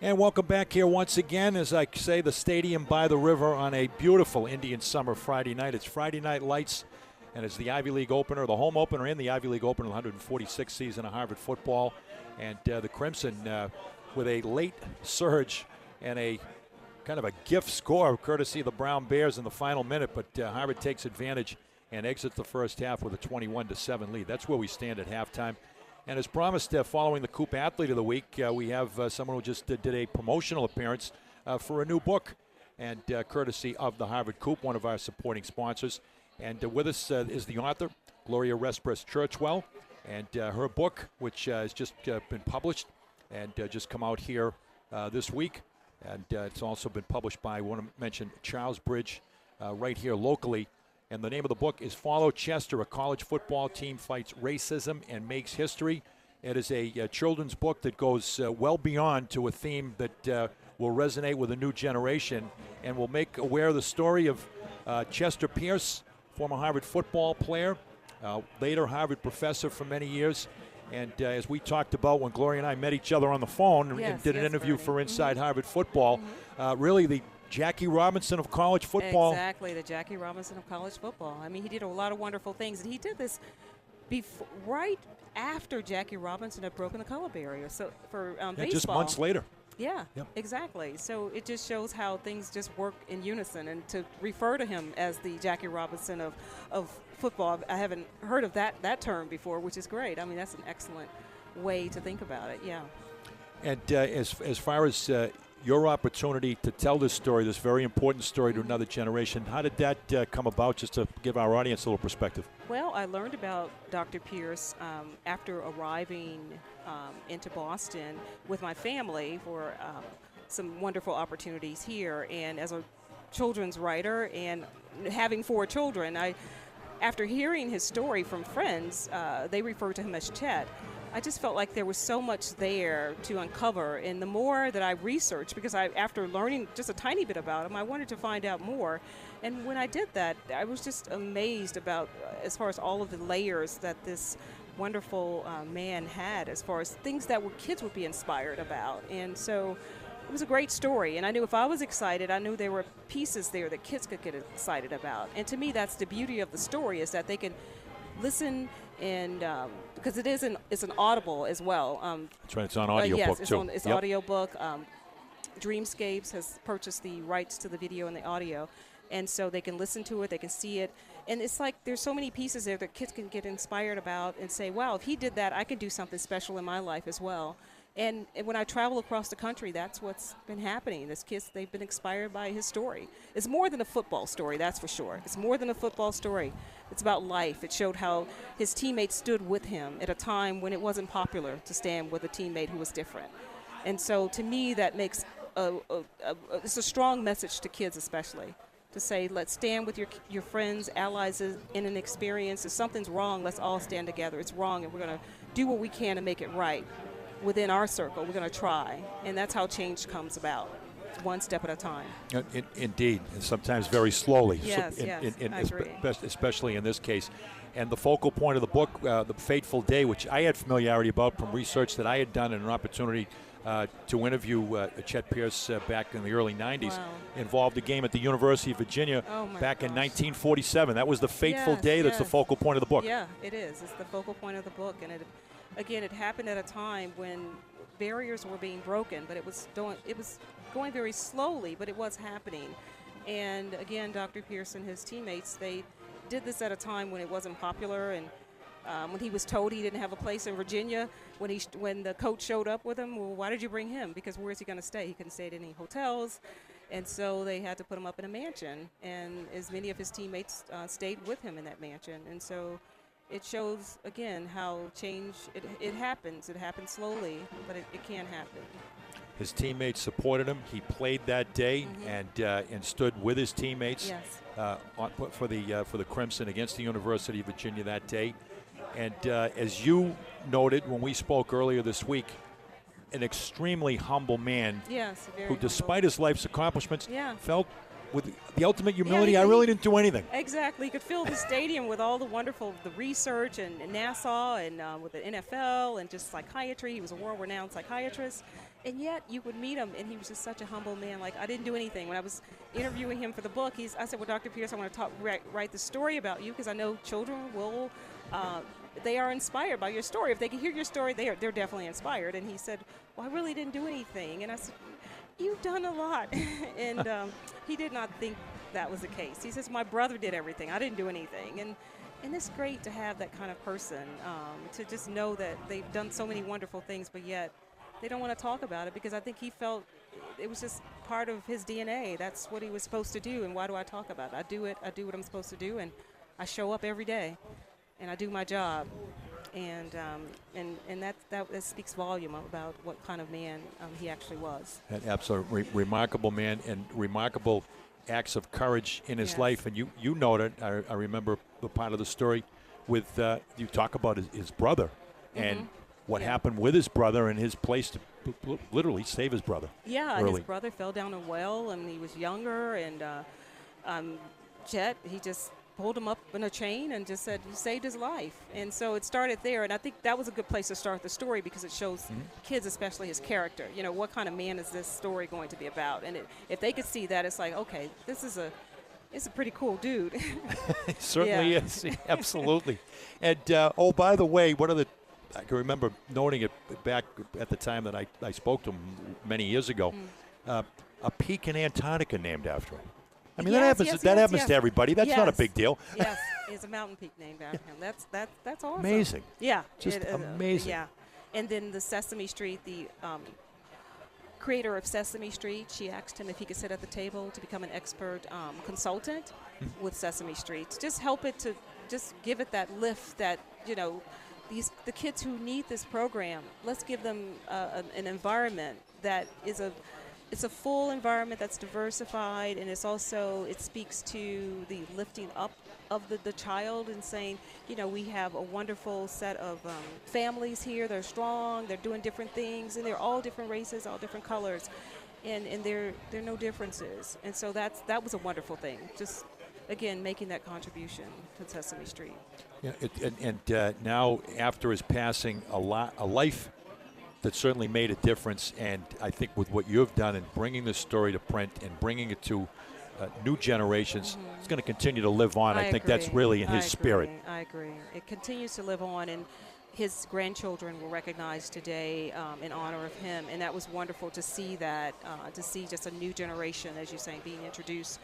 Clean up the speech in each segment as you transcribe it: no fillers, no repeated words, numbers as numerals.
And welcome back here once again, as I say, the stadium by the river on a beautiful Indian summer Friday night. It's Friday Night Lights, and it's the Ivy League opener, the home opener in the Ivy League opener, the 146th season of Harvard football. And the Crimson with a late surge and a kind of a gift score, courtesy of the Brown Bears in the final minute. But Harvard takes advantage and exits the first half with a 21-7 lead. That's where we stand at halftime. And as promised, following the Coop Athlete of the Week, we have someone who just did a promotional appearance for a new book, and courtesy of the Harvard Coop, one of our supporting sponsors. And with us is the author, Gloria Respres Churchwell, and her book, which has just been published and just come out here this week. And it's also been published by, I want to mention, Charles Bridge, right here locally. And the name of the book is Follow Chester, a college football team fights racism and makes history. It is a children's book that goes well beyond to a theme that will resonate with a new generation and will make aware the story of Chester Pierce, former Harvard football player, later Harvard professor for many years. And as we talked about when Gloria and I met each other on the phone and did an interview for Inside Harvard Football, really the Jackie Robinson of college football. Exactly, the Jackie Robinson of college football. I mean, he did a lot of wonderful things, and he did this right after Jackie Robinson had broken the color barrier. So for baseball, just months later. Yeah, exactly. So it just shows how things just work in unison. And to refer to him as the Jackie Robinson of football, I haven't heard of that term before, which is great. I mean, that's an excellent way to think about it. Yeah. And as far as your opportunity to tell this story, this very important story to another generation, how did that come about, just to give our audience a little perspective? Well, I learned about Dr. Pierce after arriving into Boston with my family for some wonderful opportunities here. And as a children's writer and having 4 children, after hearing his story from friends, they referred to him as Chet. I just felt like there was so much there to uncover, and the more that I researched, because after learning just a tiny bit about him, I wanted to find out more. And when I did that, I was just amazed about, as far as all of the layers that this wonderful man had, as far as things that kids would be inspired about. And so it was a great story, and I knew if I was excited, I knew there were pieces there that kids could get excited about. And to me, that's the beauty of the story, is that they can listen, and because it's an audible as well. That's right, it's on audio book too. It's audio book. Dreamscapes has purchased the rights to the video and the audio, and so they can listen to it, they can see it, and it's like there's so many pieces there that kids can get inspired about and say, wow, if he did that, I can do something special in my life as well. And when I travel across the country, that's what's been happening. These kids, they've been inspired by his story. It's more than a football story, that's for sure. It's more than a football story. It's about life. It showed how his teammates stood with him at a time when it wasn't popular to stand with a teammate who was different. And so to me, that makes it's a strong message to kids especially, to say, let's stand with your friends, allies in an experience. If something's wrong, let's all stand together. It's wrong, and we're going to do what we can to make it right. Within our circle, we're going to try, and that's how change comes about, one step at a time. Indeed, and sometimes very slowly. Yes, I agree. Especially in this case. And the focal point of the book, The Fateful Day, which I had familiarity about from research that I had done and an opportunity to interview Chet Pierce back in the early 90s, involved a game at the University of Virginia back in 1947. That was the fateful day that's the focal point of the book. Yeah, it is. It's the focal point of the book, and it happened at a time when barriers were being broken, but it was going very slowly, but it was happening. And again, Dr. Pierce and his teammates, they did this at a time when it wasn't popular, and when he was told he didn't have a place in Virginia, when the coach showed up with him, well, why did you bring him? Because where's he going to stay? He couldn't stay at any hotels, and so they had to put him up in a mansion, and as many of his teammates stayed with him in that mansion. And so it shows, again, how change, it happens. It happens slowly, but it can happen. His teammates supported him. He played that day and stood with his teammates for the Crimson against the University of Virginia that day. And as you noted when we spoke earlier this week, an extremely humble man who, despite his life's accomplishments, felt with the ultimate humility, I really didn't do anything. Exactly. You could fill the stadium with all the wonderful research and NASA and with the NFL and just psychiatry. He was a world-renowned psychiatrist. and yet you would meet him, and he was just such a humble man. Like, I didn't do anything. When I was interviewing him for the book, I said, well, Dr. Pierce, I want to write the story about you, because I know children will, they are inspired by your story. If they can hear your story, they're definitely inspired. And he said, well, I really didn't do anything. And I said, you've done a lot. And he did not think that was the case. He says, my brother did everything. I didn't do anything. And it's great to have that kind of person, to just know that they've done so many wonderful things, but yet they don't want to talk about it, because I think he felt it was just part of his DNA. That's what he was supposed to do, and why do I talk about it? I do what I'm supposed to do, and I show up every day, and I do my job. And that speaks volume about what kind of man he actually was. An absolutely remarkable man, and remarkable acts of courage in his life. And you noted, I remember the part of the story with you talk about his brother and what happened with his brother and his place to literally save his brother. Yeah, and his brother fell down a well, and he was younger, and Chet, he just pulled him up in a chain and just said, you saved his life. And so it started there, and I think that was a good place to start the story, because it shows kids, especially his character. You know, what kind of man is this story going to be about? And if they could see that, it's like, okay, it's a pretty cool dude. It certainly is, absolutely. And, by the way, I can remember noting it back at the time that I spoke to him many years ago, a peak in Antarctica named after him. I mean, that happens to everybody. That's not a big deal. Yes, it's a mountain peak named after him. That's awesome. Amazing. Yeah. Just amazing. Yeah. And then the Sesame Street, the creator of Sesame Street, she asked him if he could sit at the table to become an expert consultant with Sesame Street. Just help it to just give it that lift that, the kids who need this program, let's give them an environment that is it's a full environment that's diversified, and it speaks to the lifting up of the child and saying, we have a wonderful set of families here. They're strong, they're doing different things, and they're all different races, all different colors, and there are no differences. And so that was a wonderful thing, just, again, making that contribution to Sesame Street. Yeah, now after his passing, a life that certainly made a difference, and I think with what you've done in bringing this story to print and bringing it to new generations, it's going to continue to live on. I think that's really in his spirit. I agree. It continues to live on, and his grandchildren were recognized today in honor of him, and that was wonderful to see that, to see just a new generation, as you're saying, being introduced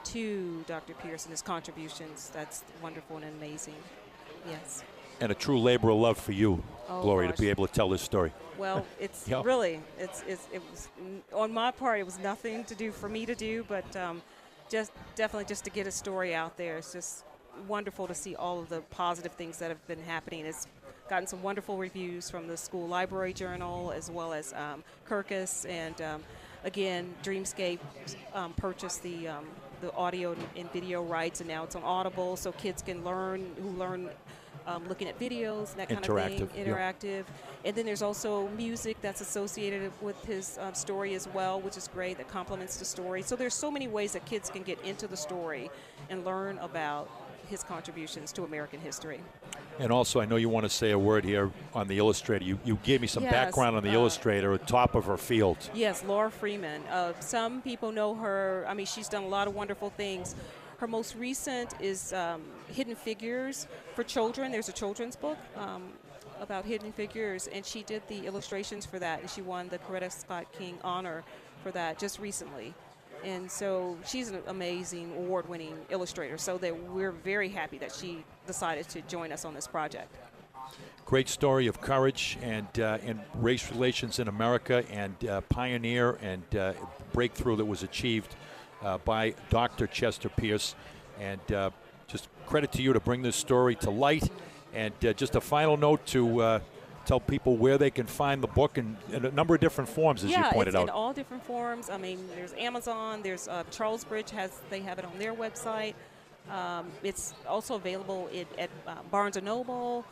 to Dr. Pierce and his contributions. That's wonderful and amazing. Yes. And a true labor of love for you, Gloria, gosh. to be able to tell this story. Well, it's really, it was, on my part, it was nothing to do for me to do, but definitely just to get a story out there. It's just wonderful to see all of the positive things that have been happening. It's gotten some wonderful reviews from the School Library Journal, as well as Kirkus, and again, Dreamscape purchased the audio and video rights, and now it's on Audible, so kids can learn looking at videos and that kind of thing, interactive. And then there's also music that's associated with his story as well, which is great, that complements the story. So there's so many ways that kids can get into the story and learn about his contributions to American history. And also, I know you want to say a word here on the illustrator. You gave me some background on the illustrator, top of her field. Yes, Laura Freeman. Some people know her. I mean, she's done a lot of wonderful things. Her most recent is Hidden Figures for Children. There's a children's book about hidden figures, and she did the illustrations for that, and she won the Coretta Scott King honor for that just recently. And so she's an amazing, award-winning illustrator, so we're very happy that she decided to join us on this project. Great story of courage and race relations in America, and pioneer and breakthrough that was achieved by Dr. Chester Pierce. And just credit to you to bring this story to light. And just a final note to tell people where they can find the book in a number of different forms, as you pointed out. Yeah, in all different forms. I mean, there's Amazon, there's Charles Bridge they have it on their website. It's also available at Barnes & Noble.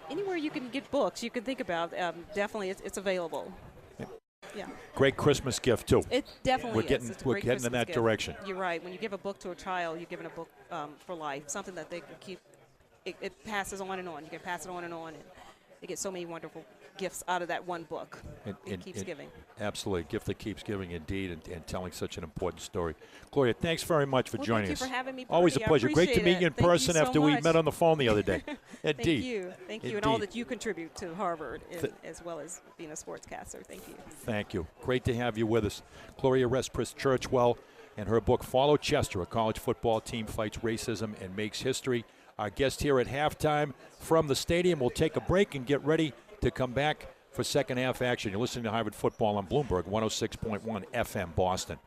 Anywhere you can get books you can think about, definitely it's available. Yeah. Great Christmas gift, too. It definitely is. We're getting in that direction. You're right. When you give a book to a child, you're giving a book for life, something that they can keep. It passes on and on. You can pass it on, and they get so many wonderful gifts out of that one book. It keeps giving. Absolutely. A gift that keeps giving, indeed, and telling such an important story. Gloria, thanks very much for joining us. Thank you for having me, Always a Bernie. pleasure. Great to appreciate meet you in it. Thank person you so after we much. met on the phone the other day. Indeed. Thank you, and all that you contribute to Harvard, as well as being a sportscaster. Thank you. Thank you. Great to have you with us. Gloria Respris Churchwell and her book, Follow Chester, a college football team fights racism and makes history. Our guest here at halftime from the stadium. We'll take a break and get ready to come back for second half action. You're listening to Harvard Football on Bloomberg 106.1 FM Boston.